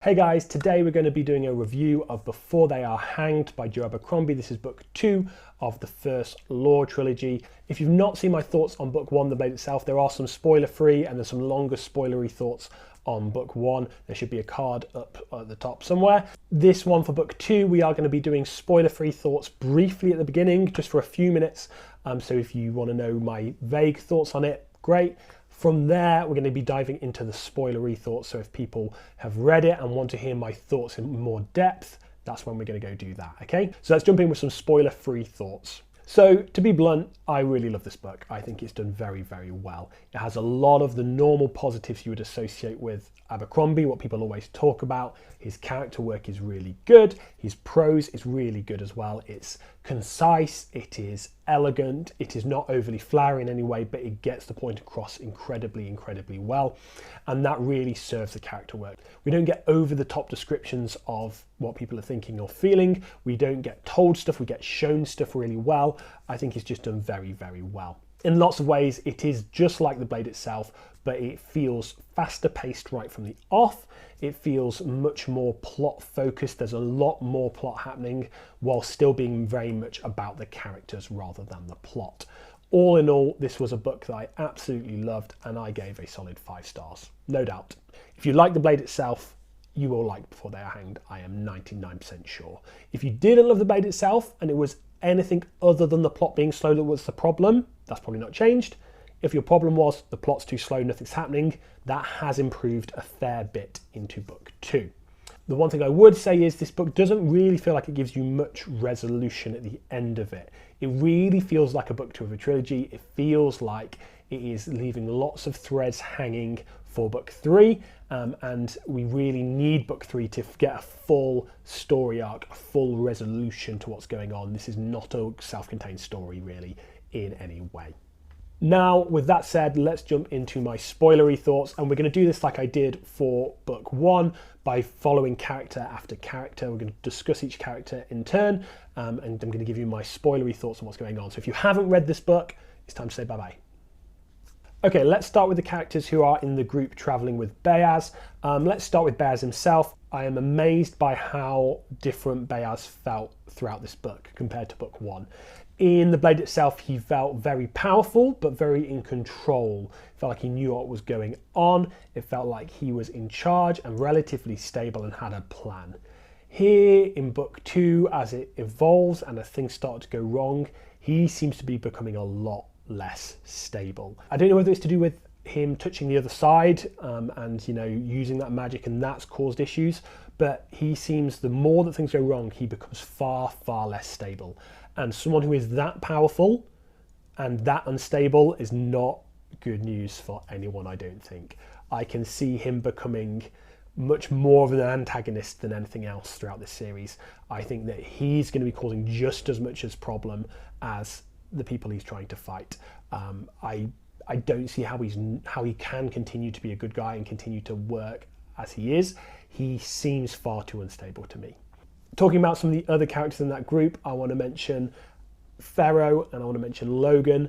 Hey guys, today we're going to be doing a review of Before They Are Hanged by Joe Abercrombie. This is book 2 of the first Law trilogy. If you've not seen my thoughts on book 1, The Blade itself, there are some spoiler-free and there's some longer spoilery thoughts on book 1. There should be a card up at the top somewhere. This one for book 2, we are going to be doing spoiler-free thoughts briefly at the beginning, just for a few minutes. So if you want to know my vague thoughts on it, great. From there, we're going to be diving into the spoilery thoughts. So if people have read it and want to hear my thoughts in more depth, that's when we're going to go do that, okay? So let's jump in with some spoiler-free thoughts. So to be blunt, I really love this book. I think it's done very, very well. It has a lot of the normal positives you would associate with Abercrombie, what people always talk about. His character work is really good. His prose is really good as well. It's concise, it is elegant, it is not overly flowery in any way, but it gets the point across incredibly, incredibly well. And that really serves the character work. We don't get over the top descriptions of what people are thinking or feeling. We don't get told stuff, we get shown stuff really well. I think it's just done very, very well. In lots of ways, it is just like The Blade itself, but it feels faster paced right from the off. It feels much more plot focused. There's a lot more plot happening while still being very much about the characters rather than the plot. All in all, this was a book that I absolutely loved and I gave a solid 5 stars, no doubt. If you like The Blade itself, you will like Before They Are Hanged, I am 99% sure. If you didn't love The Blade itself and it was anything other than the plot being slow that was the problem, that's probably not changed. If your problem was the plot's too slow, nothing's happening, that has improved a fair bit into book 2. The one thing I would say is this book doesn't really feel like it gives you much resolution at the end of it. It really feels like a book 2 of a trilogy. It feels like it is leaving lots of threads hanging for book 3, and we really need book 3 to get a full story arc, a full resolution to what's going on. This is not a self-contained story really in any way. Now, with that said, let's jump into my spoilery thoughts, and we're going to do this like I did for book 1 by following character after character. We're going to discuss each character in turn, and I'm going to give you my spoilery thoughts on what's going on. So if you haven't read this book, it's time to say bye-bye. Okay, let's start with the characters who are in the group traveling with Bayaz. Let's start with Bayaz himself. I am amazed by how different Bayaz felt throughout this book compared to book 1. In The Blade itself, he felt very powerful, but very in control. It felt like he knew what was going on. It felt like he was in charge and relatively stable and had a plan. Here in book 2, as it evolves and as things start to go wrong, he seems to be becoming a lot less stable. I don't know whether it's to do with him touching the other side and using that magic, and that's caused issues, but he seems, the more that things go wrong, he becomes far, far less stable. And someone who is that powerful and that unstable is not good news for anyone, I don't think. I can see him becoming much more of an antagonist than anything else throughout this series. I think that he's going to be causing just as much as problem as the people he's trying to fight. I don't see how he can continue to be a good guy and continue to work as he is. He seems far too unstable to me. Talking about some of the other characters in that group, I want to mention Pharaoh and I want to mention Logan.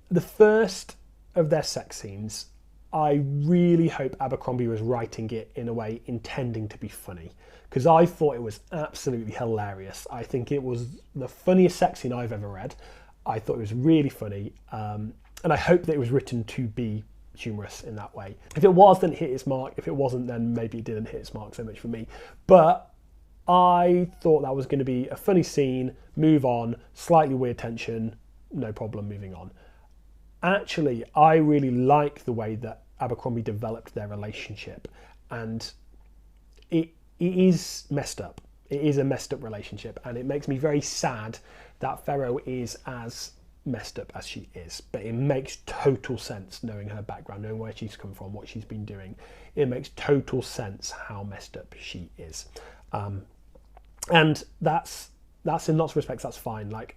The first of their sex scenes, I really hope Abercrombie was writing it in a way intending to be funny, because I thought it was absolutely hilarious. I think it was the funniest sex scene I've ever read. I thought it was really funny, and I hope that it was written to be humorous in that way. If it was, then it hit its mark. If it wasn't, then maybe it didn't hit its mark so much for me. But I thought that was going to be a funny scene, move on, slightly weird tension, no problem, moving on. Actually, I really like the way that Abercrombie developed their relationship, and it is messed up. It is a messed up relationship, and it makes me very sad that Pharaoh is as messed up as she is. But it makes total sense knowing her background, knowing where she's come from, what she's been doing. It makes total sense how messed up she is. And that's in lots of respects, that's fine. Like,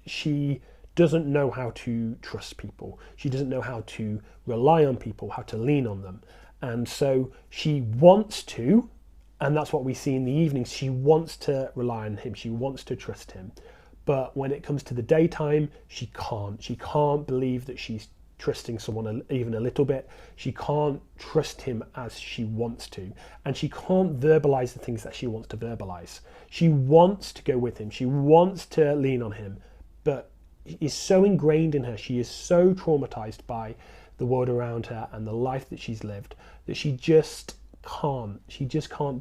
she doesn't know how to trust people. She doesn't know how to rely on people, how to lean on them. And so she wants to, and that's what we see in the evenings, she wants to rely on him. She wants to trust him. But when it comes to the daytime, she can't. She can't believe that she's trusting someone even a little bit. She can't trust him as she wants to, and she can't verbalize the things that she wants to verbalize. She wants to go with him. She wants to lean on him, but it's so ingrained in her. She is so traumatized by the world around her and the life that she's lived that she just can't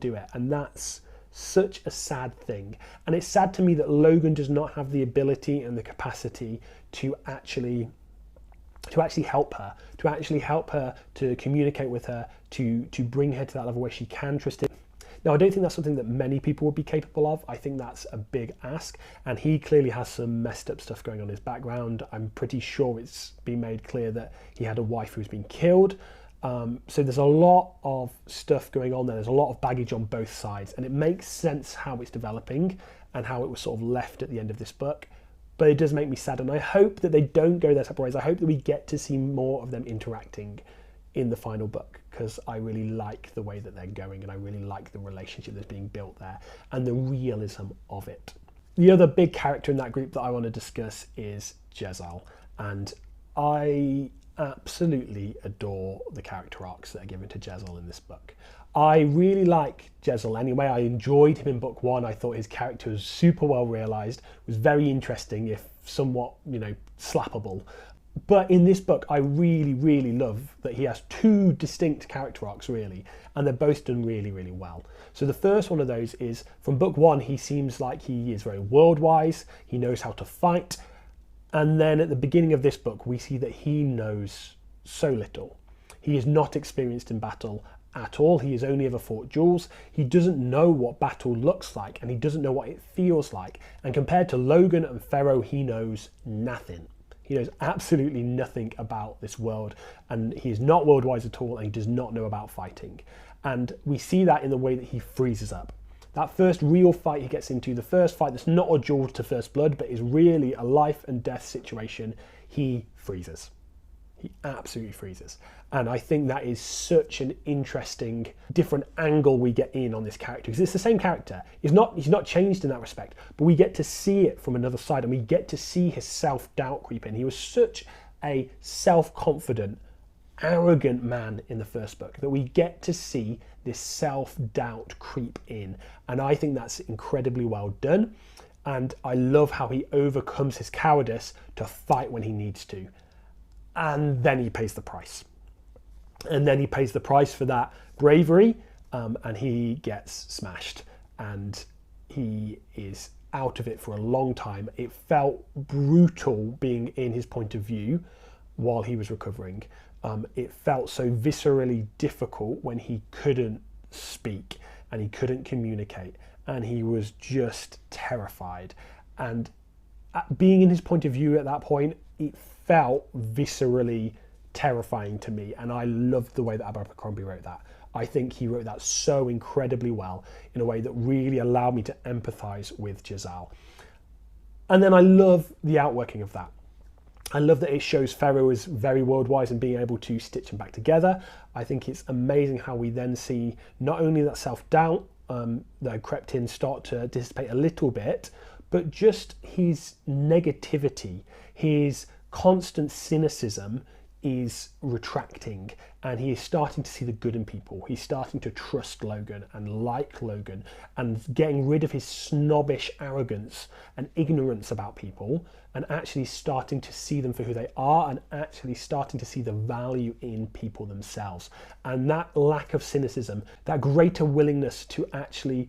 do it. And that's such a sad thing. And it's sad to me that Logan does not have the ability and the capacity to actually help her, to communicate with her, to bring her to that level where she can trust him. Now, I don't think that's something that many people would be capable of. I think that's a big ask, and he clearly has some messed up stuff going on in his background. I'm pretty sure it's been made clear that he had a wife who's been killed. So there's a lot of stuff going on there. There's a lot of baggage on both sides, and it makes sense how it's developing and how it was sort of left at the end of this book. But it does make me sad, and I hope that they don't go their separate ways. I hope that we get to see more of them interacting in the final book, because I really like the way that they're going, and I really like the relationship that's being built there and the realism of it. The other big character in that group that I want to discuss is Jezal, and I absolutely adore the character arcs that are given to Jezal in this book. I really like Jezal anyway. I enjoyed him in book one. I thought his character was super well realised, was very interesting, if somewhat, slappable. But in this book, I really, really love that he has two distinct character arcs, really, and they're both done really, really well. So the first one of those is, from book one, he seems like he is very world-wise, he knows how to fight, and then at the beginning of this book, we see that he knows so little. He is not experienced in battle at all. He has only ever fought duels. He doesn't know what battle looks like, and he doesn't know what it feels like. And compared to Logan and Ferro, he knows nothing. He knows absolutely nothing about this world, and he is not world-wise at all, and he does not know about fighting. And we see that in the way that he freezes up. That first real fight he gets into, the first fight that's not a duel to first blood, but is really a life and death situation, he freezes. He absolutely freezes. And I think that is such an interesting, different angle we get in on this character, because it's the same character. He's not changed in that respect, but we get to see it from another side, and we get to see his self-doubt creep in. He was such a self-confident, arrogant man in the first book that we get to see this self-doubt creep in. And I think that's incredibly well done. And I love how he overcomes his cowardice to fight when he needs to. And then he pays the price. And then he pays the price for that bravery, and he gets smashed. And he is out of it for a long time. It felt brutal being in his point of view while he was recovering. It felt so viscerally difficult when he couldn't speak and he couldn't communicate, and he was just terrified. And being in his point of view at that point, it felt viscerally terrifying to me, and I loved the way that Abercrombie wrote that. I think he wrote that so incredibly well in a way that really allowed me to empathise with Jezal. And then I love the outworking of that. I love that it shows Ferro is very world-wise and being able to stitch them back together. I think it's amazing how we then see not only that self-doubt that had crept in start to dissipate a little bit, but just his negativity, his constant cynicism is retracting, and he is starting to see the good in people. He's starting to trust Logan and like Logan, and getting rid of his snobbish arrogance and ignorance about people, and actually starting to see them for who they are, and actually starting to see the value in people themselves. And that lack of cynicism, that greater willingness to actually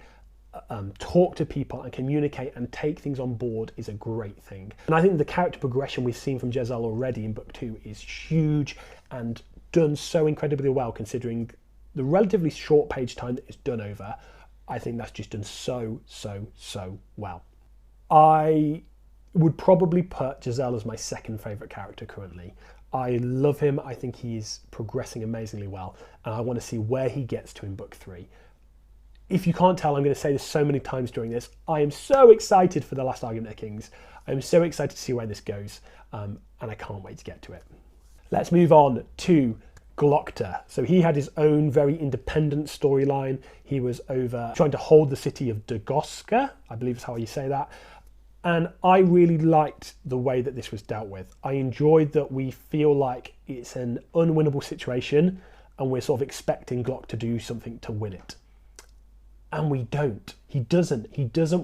talk to people and communicate and take things on board is a great thing. And I think the character progression we've seen from Jezal already in book 2 is huge and done so incredibly well, considering the relatively short page time that it's done over. I think that's just done so well. I would probably put Jezal as my second favourite character currently. I love him. I think he's progressing amazingly well, and I want to see where he gets to in book 3. If you can't tell, I'm going to say this so many times during this, I am so excited for The Last Argument of Kings. I'm so excited to see where this goes, and I can't wait to get to it. Let's move on to Glokta. So he had his own very independent storyline. He was over trying to hold the city of Dagoska, I believe is how you say that. And I really liked the way that this was dealt with. I enjoyed that we feel like it's an unwinnable situation and we're sort of expecting Glock to do something to win it. And we don't. He doesn't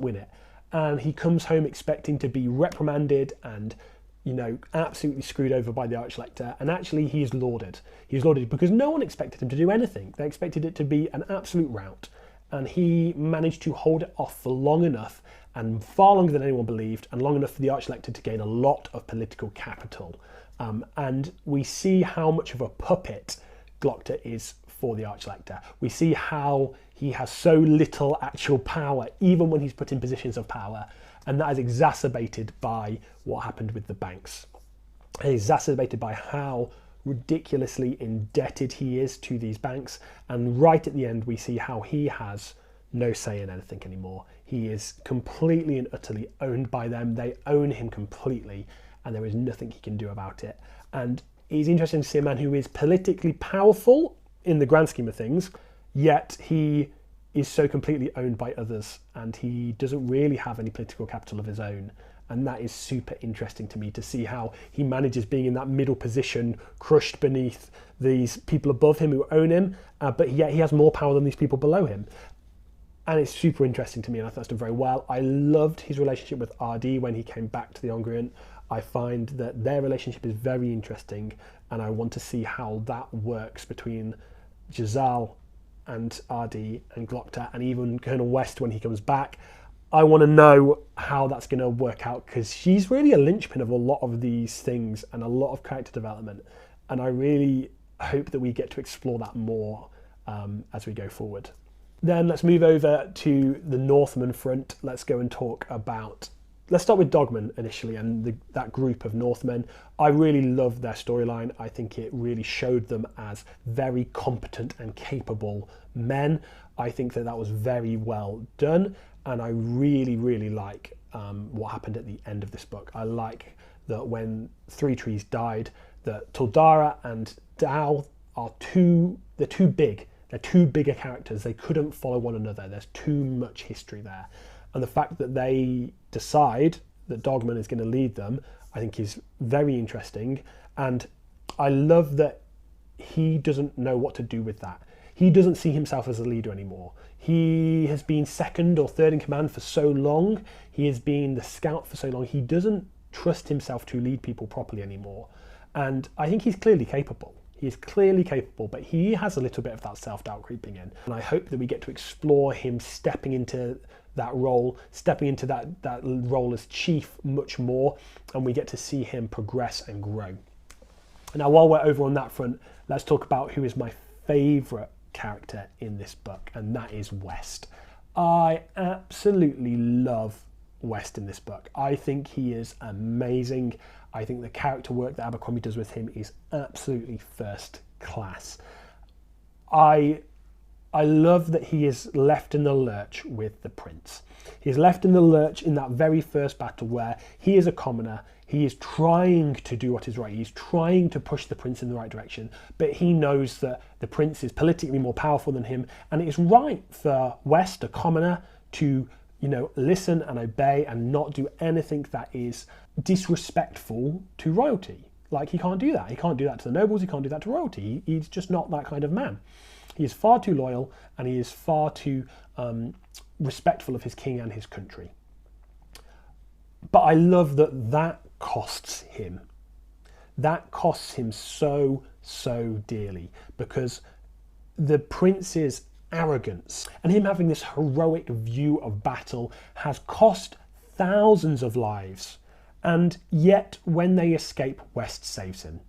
win it. And he comes home expecting to be reprimanded and, absolutely screwed over by the Archlector. And actually he is lauded. He's lauded because no one expected him to do anything. They expected it to be an absolute rout. And he managed to hold it off for long enough, and far longer than anyone believed, and long enough for the Archlector to gain a lot of political capital. And we see how much of a puppet Glockta is for the Archlector. We see how he has so little actual power, even when he's put in positions of power, and that is exacerbated by what happened with the banks. Exacerbated by how ridiculously indebted he is to these banks, and right at the end we see how he has no say in anything anymore. He is completely and utterly owned by them. They own him completely, and there is nothing he can do about it. And it's interesting to see a man who is politically powerful in the grand scheme of things, yet he is so completely owned by others, and he doesn't really have any political capital of his own. And that is super interesting to me, to see how he manages being in that middle position, crushed beneath these people above him who own him, but yet he has more power than these people below him. And it's super interesting to me, and I thought it's done very well. I loved his relationship with RD when he came back to the Ongriant. I find that their relationship is very interesting, and I want to see how that works between Jezal and RD and Glockta, and even Colonel West when he comes back. I want to know how that's going to work out, because she's really a linchpin of a lot of these things and a lot of character development, and I really hope that we get to explore that more as we go forward. Then let's move over to the Northman front. Let's go and talk about... Let's start with Dogman initially, and that group of Northmen. I really loved their storyline. I think it really showed them as very competent and capable men. I think that was very well done, and I really, really like what happened at the end of this book. I like that when Three Trees died, that Tuldara and Dal are too big. They're too bigger characters. They couldn't follow one another. There's too much history there. And the fact that they decide that Dogman is going to lead them, I think is very interesting. And I love that he doesn't know what to do with that. He doesn't see himself as a leader anymore. He has been second or third in command for so long. He has been the scout for so long. He doesn't trust himself to lead people properly anymore. And I think he's clearly capable. He is clearly capable, but he has a little bit of that self-doubt creeping in. And I hope that we get to explore him stepping into that role, stepping into that role as chief much more, and we get to see him progress and grow. Now, while we're over on that front, let's talk about who is my favourite character in this book, and that is West. I absolutely love West in this book. I think he is amazing. I think the character work that Abercrombie does with him is absolutely first class. I love that he is left in the lurch with the prince. He is left in the lurch in that very first battle where he is a commoner. He is trying to do what is right. He's trying to push the prince in the right direction, but he knows that the prince is politically more powerful than him, and it is right for West, a commoner, to listen and obey and not do anything that is disrespectful to royalty. Like, he can't do that. He can't do that to the nobles. He can't do that to royalty. He's just not that kind of man. He is far too loyal, and he is far too respectful of his king and his country. But I love that costs him. That costs him so, so dearly, because the prince's arrogance and him having this heroic view of battle has cost thousands of lives. And yet, when they escape, West saves him.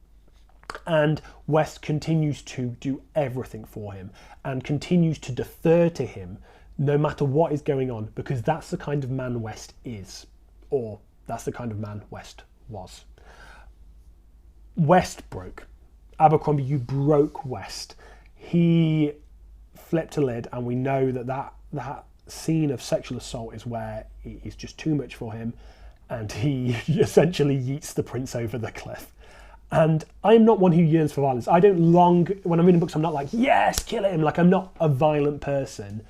And West continues to do everything for him and continues to defer to him no matter what is going on, because that's the kind of man West is, or that's the kind of man West was. West broke. Abercrombie, you broke West. He flipped a lid, and we know that scene of sexual assault is where it is just too much for him, and he essentially yeets the prince over the cliff. And I'm not one who yearns for violence. I don't long, when I'm reading books, I'm not like, yes, kill him. Like, I'm not a violent person.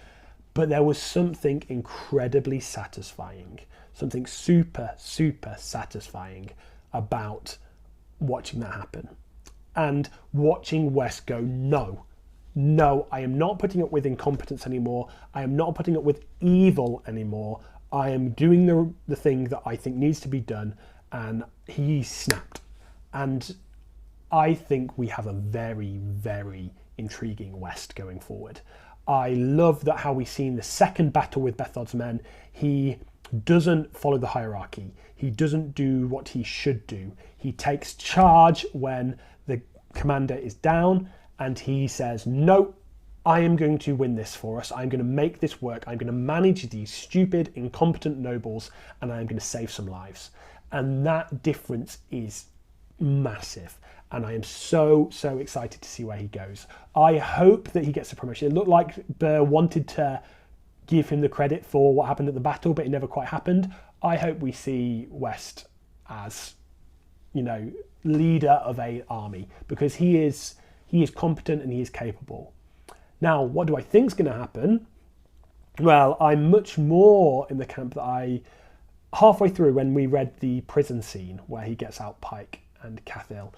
But there was something incredibly satisfying, something super, super satisfying about watching that happen. And watching West go, no, I am not putting up with incompetence anymore. I am not putting up with evil anymore. I am doing the thing that I think needs to be done. And he snapped. And I think we have a very, very intriguing West going forward. I love that how we've seen the second battle with Bethod's men. He doesn't follow the hierarchy. He doesn't do what he should do. He takes charge when the commander is down, and he says, no, I am going to win this for us. I'm going to make this work. I'm going to manage these stupid, incompetent nobles, and I'm going to save some lives. And that difference is massive. And I am so, so excited to see where he goes. I hope that he gets a promotion. It looked like Burr wanted to give him the credit for what happened at the battle, but it never quite happened. I hope we see West as, leader of an army, because he is competent and he is capable. Now, what do I think is going to happen? Well, I'm much more in the camp that halfway through when we read the prison scene where he gets out Pike and Cathil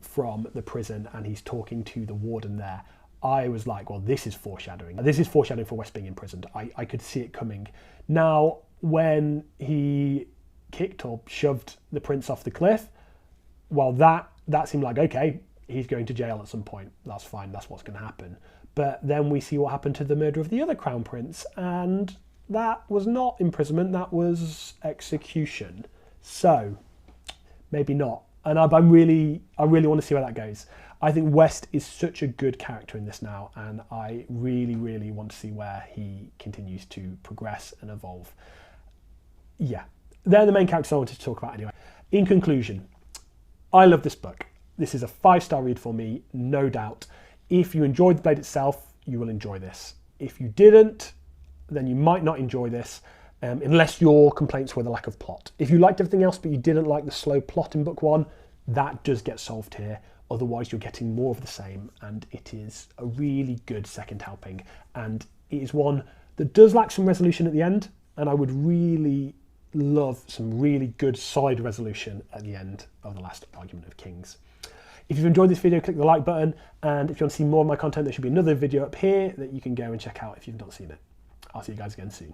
from the prison and he's talking to the warden there, I was like, well, this is foreshadowing. This is foreshadowing for West being imprisoned. I could see it coming. Now, when he kicked or shoved the prince off the cliff, well, that seemed like, okay, he's going to jail at some point. That's fine. That's what's going to happen. But then we see what happened to the murder of the other crown prince, and that was not imprisonment. That was execution. So maybe not. And I really want to see where that goes. I think West is such a good character in this now, and I really, really want to see where he continues to progress and evolve. Yeah, they're the main characters I wanted to talk about anyway. In conclusion, I love this book. This is a 5-star read for me, no doubt. If you enjoyed the Blade itself, you will enjoy this. If you didn't, then you might not enjoy this, unless your complaints were the lack of plot. If you liked everything else but you didn't like the slow plot in book 1, that does get solved here. Otherwise, you're getting more of the same, and it is a really good second helping. And it is one that does lack some resolution at the end, and I would really love some really good, solid resolution at the end of the last Argument of Kings. If you've enjoyed this video, click the like button, and if you want to see more of my content, there should be another video up here that you can go and check out if you've not seen it. I'll see you guys again soon.